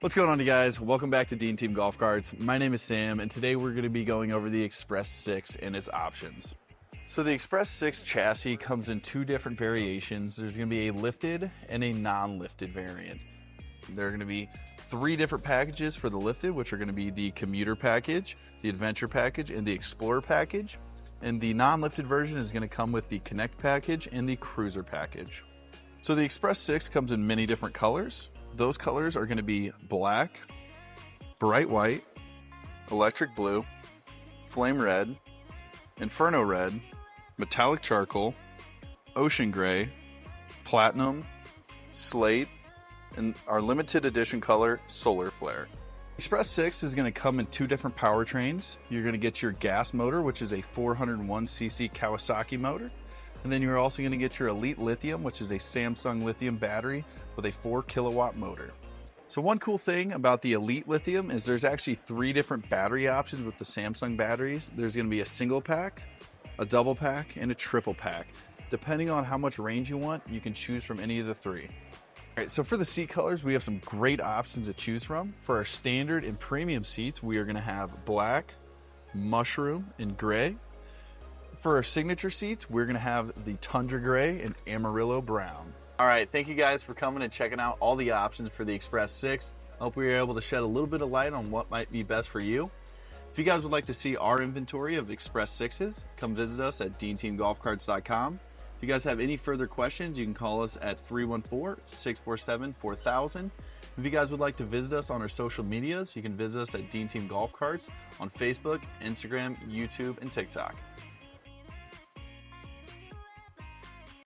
What's going on, you guys? Welcome back to Dean Team Golf Carts. My name is Sam, and today we're going to be going over the Express 6 and its options. So the Express 6 chassis comes in two different variations. There's going to be a lifted and a non-lifted variant. There are going to be three different packages for the lifted, which are going to be the Commuter package, the Adventure package, and the Explorer package. And the non-lifted version is going to come with the Connect package and the Cruiser package. So the Express 6 comes in many different colors. Those colors are going to be black, bright white, electric blue, flame red, inferno red, metallic charcoal, ocean gray, platinum, slate, and our limited edition color, solar flare. Express 6 is going to come in two different powertrains. You're going to get your gas motor, which is a 401cc Kawasaki motor. And then you're also going to get your Elite Lithium, which is a Samsung lithium battery with a 4 kilowatt motor. So one cool thing about the Elite Lithium is there's actually three different battery options with the Samsung batteries. There's going to be a single pack, a double pack, and a triple pack. Depending on how much range you want, you can choose from any of the three. All right, so for the seat colors, we have some great options to choose from. For our standard and premium seats, we are going to have black, mushroom, and gray. For our signature seats, we're going to have the Tundra Gray and Amarillo Brown. All right, thank you guys for coming and checking out all the options for the Express 6. I hope we were able to shed a little bit of light on what might be best for you. If you guys would like to see our inventory of Express 6s, come visit us at DeanTeamGolfCarts.com. If you guys have any further questions, you can call us at 314-647-4000. If you guys would like to visit us on our social medias, you can visit us at Dean Team Golf Carts on Facebook, Instagram, YouTube, and TikTok.